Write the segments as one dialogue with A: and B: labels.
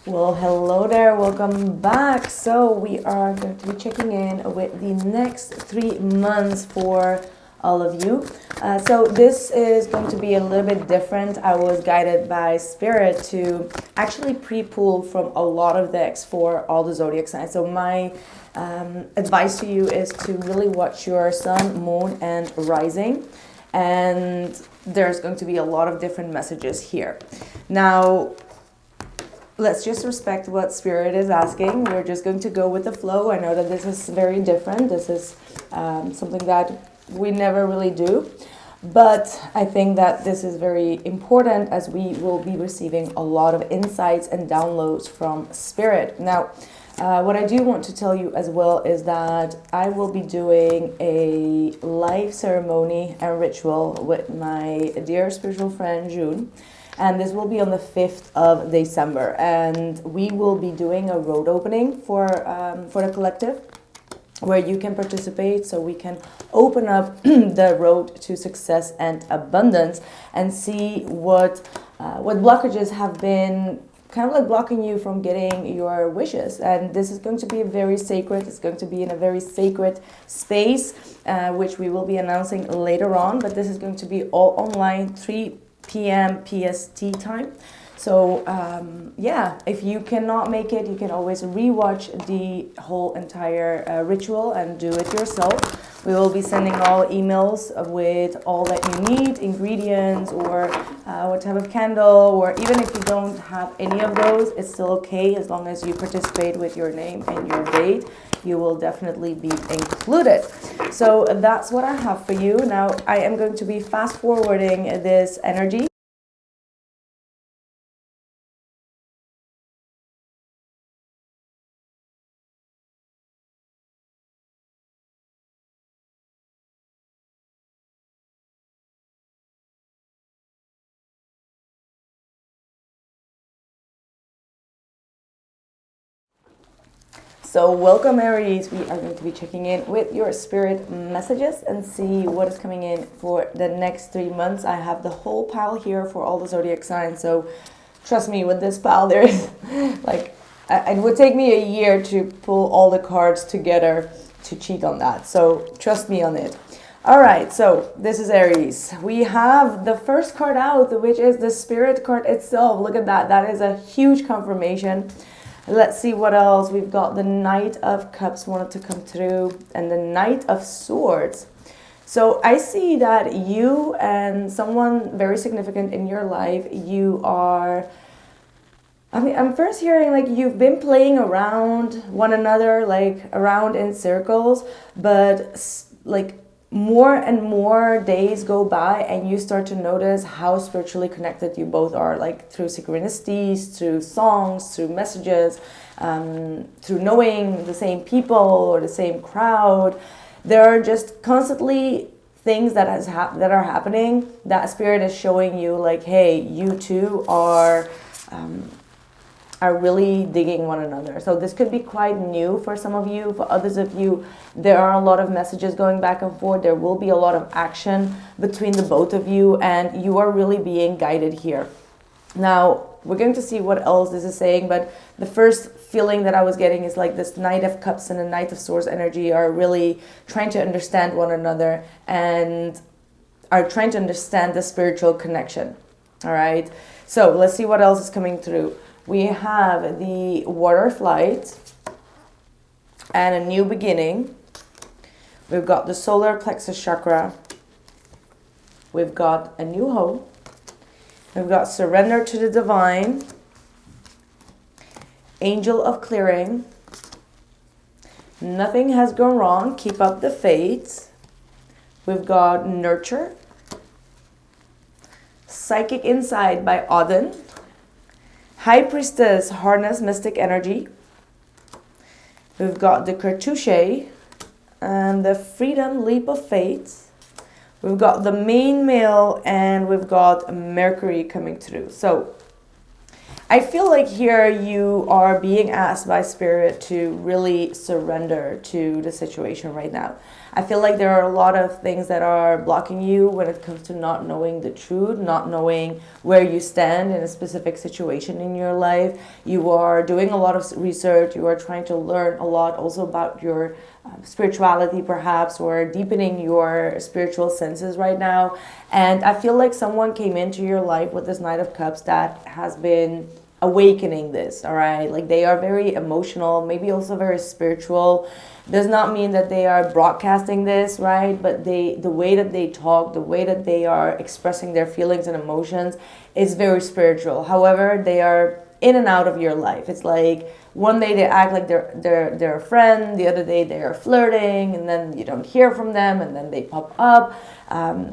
A: Well, hello there, welcome back. So we are going to be checking in with the next 3 months for all of you. So this is going to be a little bit different. I was guided by Spirit to actually pre-pull from a lot of decks for all the zodiac signs. So my advice to you is to really watch your sun, moon, and rising. And there's going to be a lot of different messages here. Now, let's just respect what Spirit is asking. We're just going to go with the flow. I know that this is very different. This is something that we never really do. But I think that this is very important as we will be receiving a lot of insights and downloads from Spirit. Now, what I do want to tell you as well is that I will be doing a live ceremony and ritual with my dear spiritual friend June. And this will be on the 5th of December. And we will be doing a road opening for the collective where you can participate, so we can open up the road to success and abundance and see what blockages have been kind of like blocking you from getting your wishes. And this is going to be very sacred. It's going to be in a very sacred space, which we will be announcing later on. But this is going to be all online, 3 p.m. PST time. So yeah, if you cannot make it, you can always rewatch the whole entire ritual and do it yourself. We will be sending all emails with all that you need, ingredients, or what type of candle, or even if you don't have any of those, it's still okay as long as you participate with your name and your date. You will definitely be included. So that's what I have for you. Now I am going to be fast forwarding this energy. So welcome Aries, we are going to be checking in with your spirit messages and see what is coming in for the next 3 months. I have the whole pile here for all the zodiac signs, so trust me, with this pile there is like, it would take me a year to pull all the cards together to cheat on that, so trust me on it. All right, so this is Aries. We have the first card out, which is the Spirit card itself. Look at that, that is a huge confirmation. Let's see what else. We've got the Knight of Cups wanted to come through and the Knight of Swords. So I see that you and someone very significant in your life, you are, I'm first hearing like you've been playing around one another, like around in circles, but like more and more days go by and you start to notice how spiritually connected you both are, like through synchronicities, through songs, through messages, through knowing the same people or the same crowd. There are just constantly things that are happening that Spirit is showing you, like, hey, you two are really digging one another. So this could be quite new for some of you. For others of you, there are a lot of messages going back and forth. There will be a lot of action between the both of you, and you are really being guided here. Now, we're going to see what else this is saying, but the first feeling that I was getting is like this Knight of Cups and the Knight of Swords energy are really trying to understand one another and are trying to understand the spiritual connection. All right, so let's see what else is coming through. We have the Water Flight and a new beginning. We've got the solar plexus chakra. We've got a new hope. We've got surrender to the divine. Angel of clearing. Nothing has gone wrong. Keep up the faith. We've got nurture. Psychic insight by Auden. High Priestess, harness mystic energy. We've got the Cartouche and the Freedom Leap of Faith. We've got the main male and we've got Mercury coming through. So I feel like here you are being asked by Spirit to really surrender to the situation right now. I feel like there are a lot of things that are blocking you when it comes to not knowing the truth, not knowing where you stand in a specific situation in your life. You are doing a lot of research, you are trying to learn a lot also about your spirituality perhaps, or deepening your spiritual senses right now. And I feel like someone came into your life with this Knight of Cups that has been awakening this, all right? Like they are very emotional, maybe also very spiritual. Does not mean that they are broadcasting this, right? But the way that they talk, the way that they are expressing their feelings and emotions is very spiritual. However, they are in and out of your life. It's like one day they act like they're a friend, the other day they are flirting, and then you don't hear from them, and then they pop up.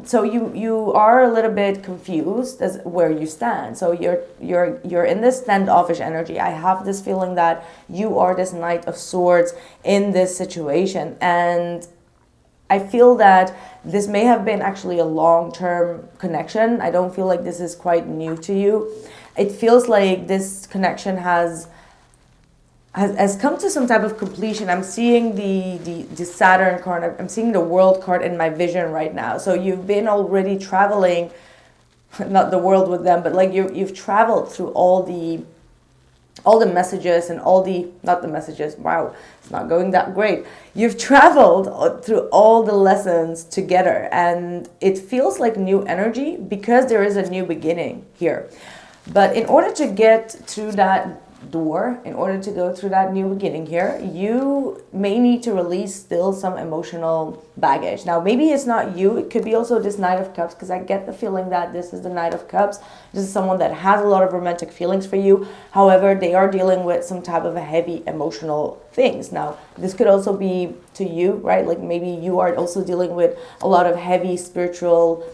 A: So you are a little bit confused as where you stand. So you're in this standoffish energy. I have this feeling that you are this Knight of Swords in this situation, and I feel that this may have been actually a long-term connection. I don't feel like this is quite new to you. It feels like this connection has come to some type of completion. I'm seeing the Saturn card. I'm seeing the World card in my vision right now. So you've been already traveling, not the world with them, but like you've traveled through all the messages and not the messages. Wow, it's not going that great. You've traveled through all the lessons together, and it feels like new energy because there is a new beginning here. But in order to get through that door, in order to go through that new beginning here, you may need to release still some emotional baggage. Now, maybe it's not you. It could be also this Knight of Cups, because I get the feeling that this is the Knight of Cups. This is someone that has a lot of romantic feelings for you. However, they are dealing with some type of a heavy emotional things. Now, this could also be to you, right? Like maybe you are also dealing with a lot of heavy spiritual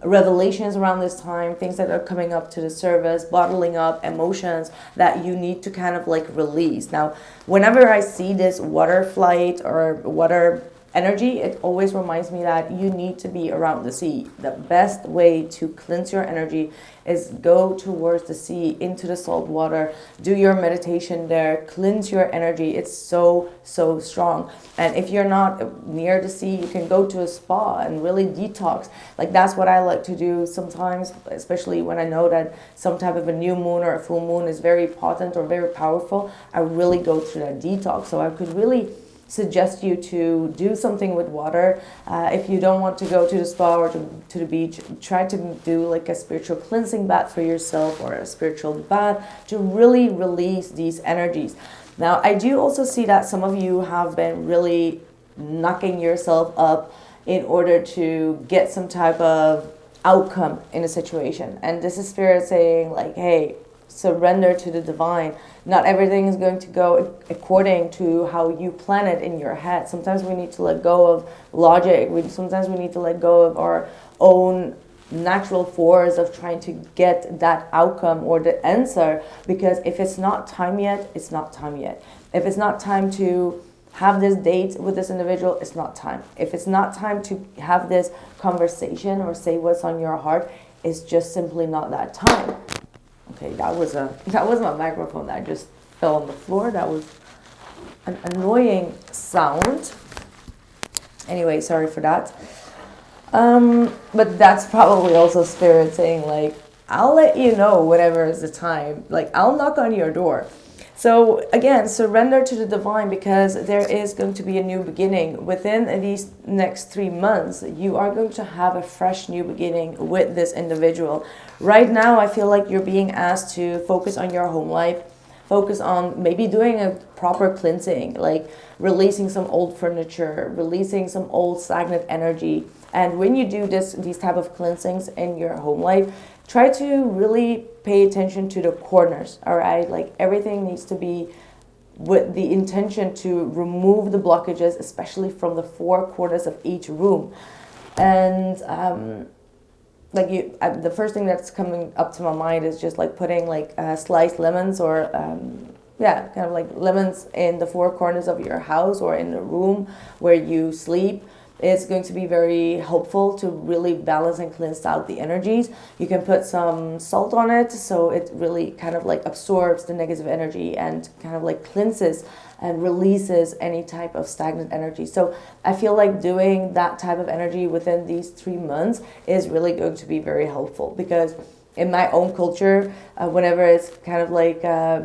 A: revelations around this time, things that are coming up to the surface, bottling up emotions that you need to kind of like release. Now, whenever I see this water flight or water energy, it always reminds me that you need to be around the sea. The best way to cleanse your energy is go towards the sea, into the salt water, do your meditation there, cleanse your energy. It's so strong. And if you're not near the sea, you can go to a spa and really detox. Like that's what I like to do sometimes, especially when I know that some type of a new moon or a full moon is very potent or very powerful. I really go through that detox. So I could really suggest you to do something with water. If you don't want to go to the spa or to the beach, try to do like a spiritual cleansing bath for yourself or a spiritual bath to really release these energies. Now, I do also see that some of you have been really knocking yourself up in order to get some type of outcome in a situation. And this is Spirit saying like, hey, surrender to the divine. Not everything is going to go according to how you plan it in your head. Sometimes we need to let go of logic. Sometimes we need to let go of our own natural force of trying to get that outcome or the answer, because if it's not time yet, it's not time yet. If it's not time to have this date with this individual, it's not time. If it's not time to have this conversation or say what's on your heart, it's just simply not that time. Okay, that was my microphone that just fell on the floor. That was an annoying sound. Anyway, sorry for that. But that's probably also Spirit saying like, I'll let you know whenever is the time. Like, I'll knock on your door. So again, surrender to the divine, because there is going to be a new beginning. Within these next 3 months, you are going to have a fresh new beginning with this individual. Right now, I feel like you're being asked to focus on your home life, focus on maybe doing a proper cleansing, like releasing some old furniture, releasing some old stagnant energy. And when you do these type of cleansings in your home life, try to really pay attention to the corners, all right? Like everything needs to be with the intention to remove the blockages, especially from the 4 corners of each room. And the first thing that's coming up to my mind is just like putting like sliced lemons or kind of like lemons in the 4 corners of your house or in the room where you sleep. It's going to be very helpful to really balance and cleanse out the energies. You can put some salt on it so it really kind of like absorbs the negative energy and kind of like cleanses and releases any type of stagnant energy. So I feel like doing that type of energy within these 3 months is really going to be very helpful, because in my own culture, whenever it's kind of like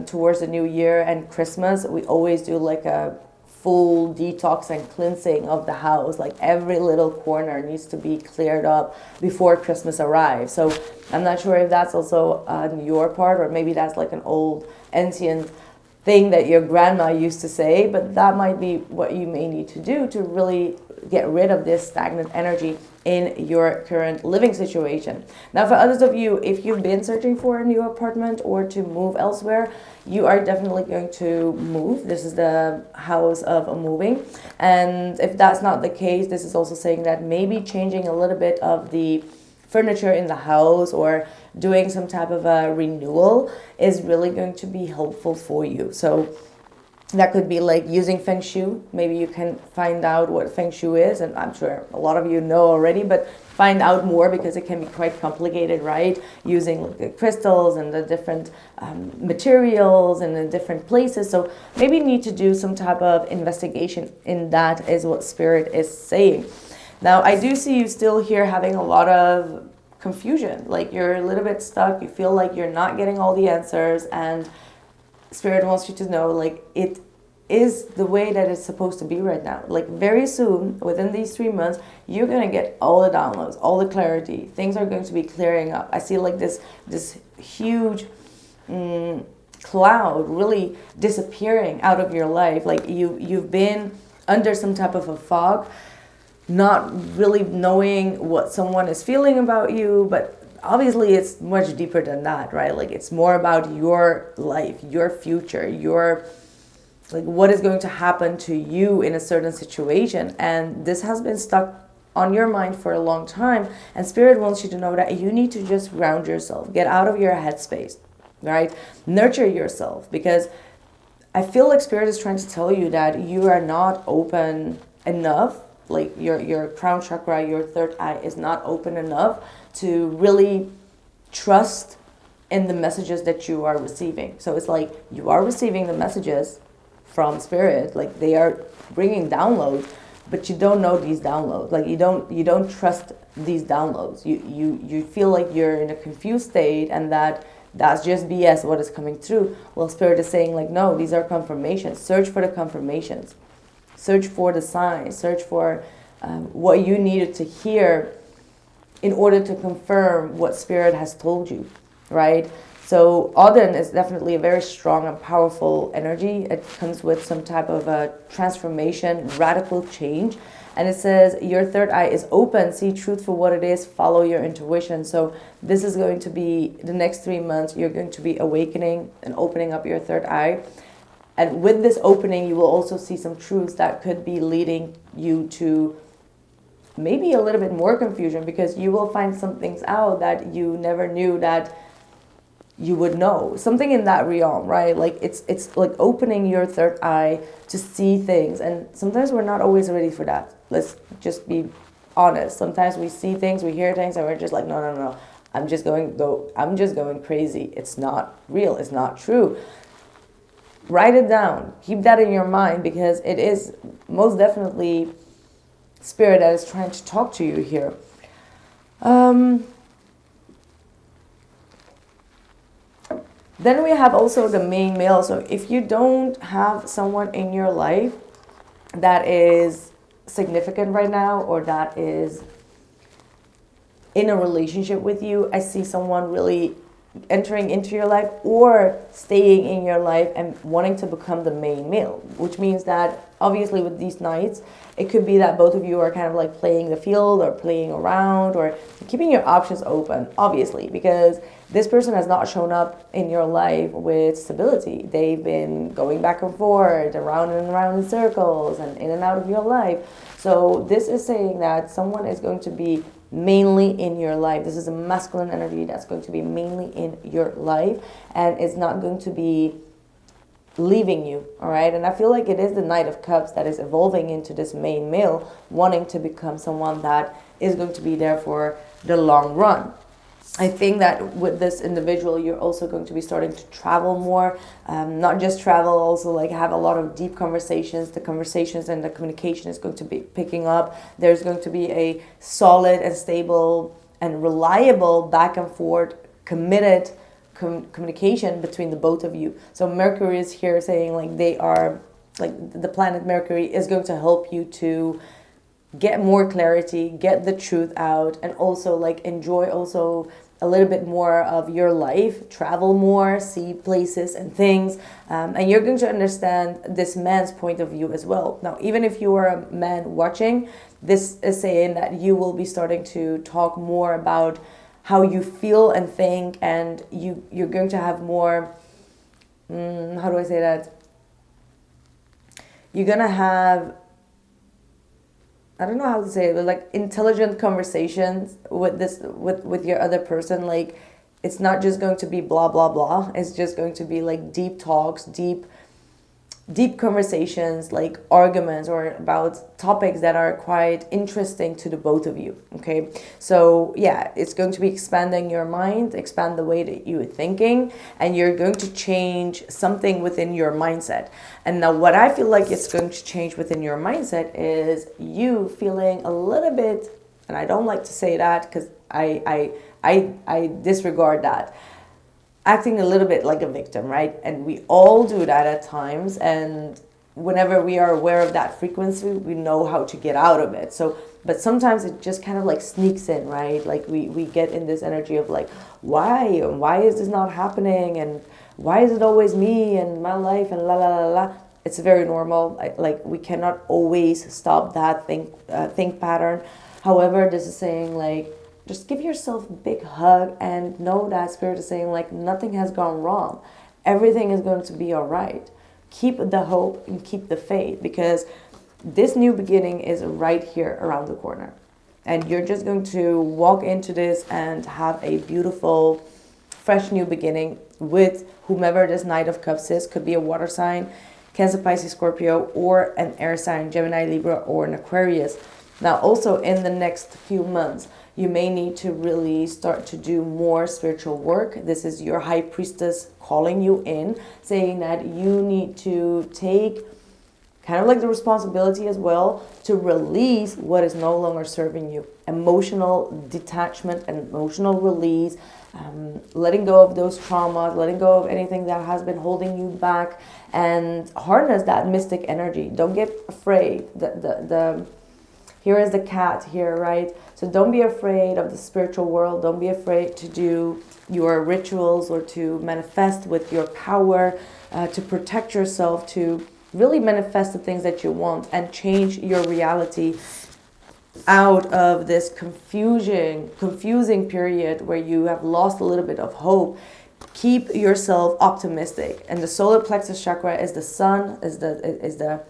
A: towards the new year and Christmas, we always do like a full detox and cleansing of the house. Like every little corner needs to be cleared up before Christmas arrives. So I'm not sure if that's also on your part, or maybe that's like an old ancient thing that your grandma used to say, but that might be what you may need to do to really get rid of this stagnant energy in your current living situation. Now, for others of you, if you've been searching for a new apartment or to move elsewhere, you are definitely going to move. This is the house of moving. And if that's not the case, this is also saying that maybe changing a little bit of the furniture in the house or doing some type of a renewal is really going to be helpful for you. So that could be like using Feng Shui. Maybe you can find out what Feng Shui is, and I'm sure a lot of you know already, but find out more, because it can be quite complicated, right? Using like the crystals and the different materials and the different places. So maybe you need to do some type of investigation in that, is what Spirit is saying. Now, I do see you still here having a lot of confusion. Like you're a little bit stuck. You feel like you're not getting all the answers, and Spirit wants you to know, like, it is the way that it's supposed to be right now. Like very soon, within these 3 months, you're going to get all the downloads, all the clarity. Things are going to be clearing up. I see like this huge cloud really disappearing out of your life. Like you've been under some type of a fog, not really knowing what someone is feeling about you, but obviously it's much deeper than that, right? Like it's more about your life, your future, your, like, what is going to happen to you in a certain situation. And this has been stuck on your mind for a long time, and Spirit wants you to know that you need to just ground yourself, get out of your headspace, right? Nurture yourself, because I feel like Spirit is trying to tell you that you are not open enough. Like your crown chakra, your third eye is not open enough to really trust in the messages that you are receiving. So it's like you are receiving the messages from Spirit, like they are bringing downloads, but you don't know these downloads. Like you don't trust these downloads. You feel like you're in a confused state, and that's just BS what is coming through. Well, Spirit is saying like, no, these are confirmations. Search for the confirmations. Search for the signs. Search for what you needed to hear in order to confirm what Spirit has told you, right? So Auden is definitely a very strong and powerful energy. It comes with some type of a transformation, radical change. And it says, your third eye is open, see truth for what it is, follow your intuition. So this is going to be the next 3 months. You're going to be awakening and opening up your third eye. And with this opening, you will also see some truths that could be leading you to maybe a little bit more confusion, because you will find some things out that you never knew that you would know. Something in that realm, right? Like it's like opening your third eye to see things. And sometimes we're not always ready for that. Let's just be honest. Sometimes we see things, we hear things, and we're just like, no. I'm just going crazy. It's not real. It's not true. Write it down. Keep that in your mind, because it is most definitely Spirit that is trying to talk to you here. Then we have also the main male. So if you don't have someone in your life that is significant right now, or that is in a relationship with you, I see someone really entering into your life or staying in your life and wanting to become the main male, which means that obviously with these nights, it could be that both of you are kind of like playing the field or playing around or keeping your options open, obviously, because this person has not shown up in your life with stability. They've been going back and forth, around and around in circles and in and out of your life. So this is saying that someone is going to be mainly in your life. This is a masculine energy that's going to be mainly in your life, and it's not going to be leaving you, all right? And I feel like it is the Knight of Cups that is evolving into this main male, wanting to become someone that is going to be there for the long run. I think that with this individual, you're also going to be starting to travel more, not just travel, also like have a lot of deep conversations. The conversations and the communication is going to be picking up. There's going to be a solid and stable and reliable back and forth, committed communication between the both of you. So Mercury is here saying like they are, like the planet Mercury is going to help you to get more clarity, get the truth out, and also like enjoy also a little bit more of your life, travel more, see places and things, and you're going to understand this man's point of view as well. Now, even if you are a man watching, this is saying that you will be starting to talk more about how you feel and think, and you're going to have more, how do I say that? You're going to have, I don't know how to say it, but like intelligent conversations with this, with your other person. Like, it's not just going to be blah, blah, blah. It's just going to be like deep talks, deep conversations, like arguments or about topics that are quite interesting to the both of you. Okay, so yeah, it's going to be expanding your mind, expand the way that you're thinking, and you're going to change something within your mindset. And now what I feel like it's going to change within your mindset is you feeling a little bit, and I don't like to say that because I disregard that, acting a little bit like a victim, right? And we all do that at times. And whenever we are aware of that frequency, we know how to get out of it. So, but sometimes it just kind of like sneaks in, right? Like we get in this energy of like, why is this not happening? And why is it always me and my life and la, la, la, la. It's very normal. Like we cannot always stop that think pattern. However, this is saying like, just give yourself a big hug and know that Spirit is saying like nothing has gone wrong. Everything is going to be all right. Keep the hope and keep the faith, because this new beginning is right here around the corner. And you're just going to walk into this and have a beautiful, fresh new beginning with whomever this Knight of Cups is. Could be a water sign, Cancer, Pisces, Scorpio, or an air sign, Gemini, Libra, or an Aquarius. Now, also in the next few months, you may need to really start to do more spiritual work. This is your high priestess calling you in, saying that you need to take kind of like the responsibility as well to release what is no longer serving you. Emotional detachment and emotional release, letting go of those traumas, letting go of anything that has been holding you back, and harness that mystic energy. Don't get afraid. Here is the cat here, right? So don't be afraid of the spiritual world. Don't be afraid to do your rituals or to manifest with your power, to protect yourself, to really manifest the things that you want and change your reality out of this confusing period where you have lost a little bit of hope. Keep yourself optimistic. And the solar plexus chakra is the sun, is the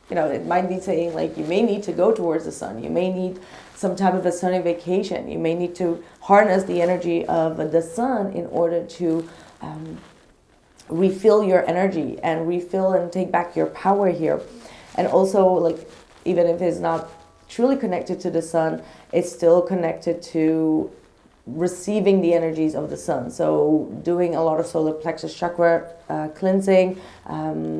A: you know, it might be saying like you may need to go towards the sun. You may need some type of a sunny vacation. You may need to harness the energy of the sun in order to refill your energy and refill and take back your power here. And also, like, even if it's not truly connected to the sun, it's still connected to receiving the energies of the sun. So doing a lot of solar plexus chakra cleansing,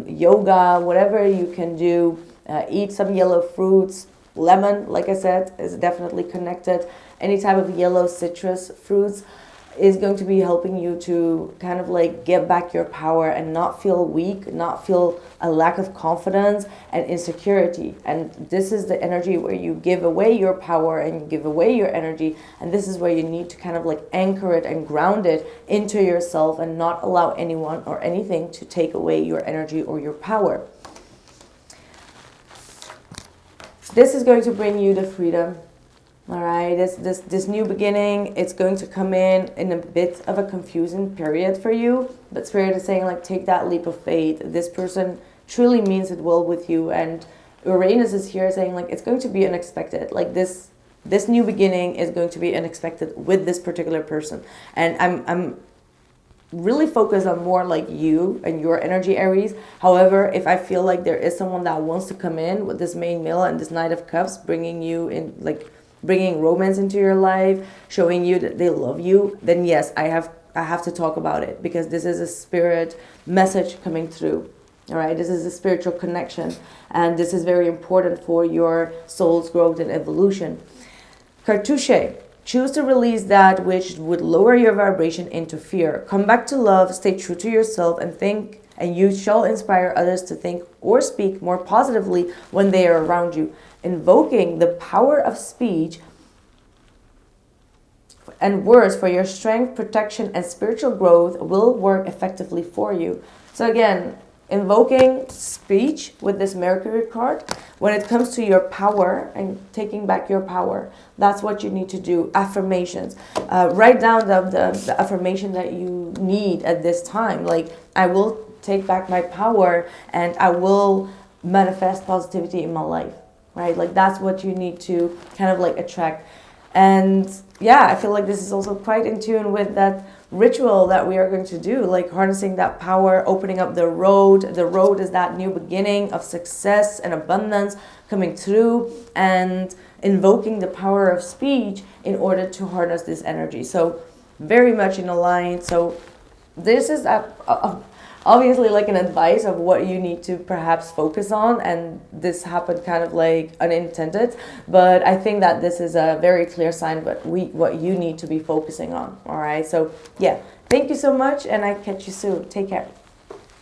A: yoga, whatever you can do, eat some yellow fruits. Lemon, like I said, is definitely connected. Any type of yellow citrus fruits is going to be helping you to kind of like get back your power and not feel weak, not feel a lack of confidence and insecurity. And this is the energy where you give away your power and you give away your energy. And this is where you need to kind of like anchor it and ground it into yourself and not allow anyone or anything to take away your energy or your power. This is going to bring you the freedom. All right, this new beginning, it's going to come in a bit of a confusing period for you, but Spirit is saying like take that leap of faith. This person truly means it well with you, and Uranus is here saying like it's going to be unexpected. Like this new beginning is going to be unexpected with this particular person, and really focus on more like you and your energy, Aries. However, if I feel like there is someone that wants to come in with this main male and this Knight of Cups, bringing you in, like bringing romance into your life, showing you that they love you, then yes, I have to talk about it, because this is a spirit message coming through. All right, this is a spiritual connection, and this is very important for your soul's growth and evolution. Cartouche. Choose to release that which would lower your vibration into fear. Come back to love, stay true to yourself, and think, and you shall inspire others to think or speak more positively when they are around you. Invoking the power of speech and words for your strength, protection, and spiritual growth will work effectively for you. So again, invoking speech with this Mercury card, when it comes to your power and taking back your power, that's what you need to do. Affirmations. Write down the affirmation that you need at this time. Like, I will take back my power and I will manifest positivity in my life, right? Like, that's what you need to kind of like attract. And yeah, I feel like this is also quite in tune with that ritual that we are going to do, like harnessing that power, opening up the road. The road is that new beginning of success and abundance coming through, and invoking the power of speech in order to harness this energy. So very much in a line. So this is obviously like an advice of what you need to perhaps focus on, and this happened kind of like unintended, but I think that this is a very clear sign what you need to be focusing on. All right, so yeah, thank you so much, and I catch you soon. Take care.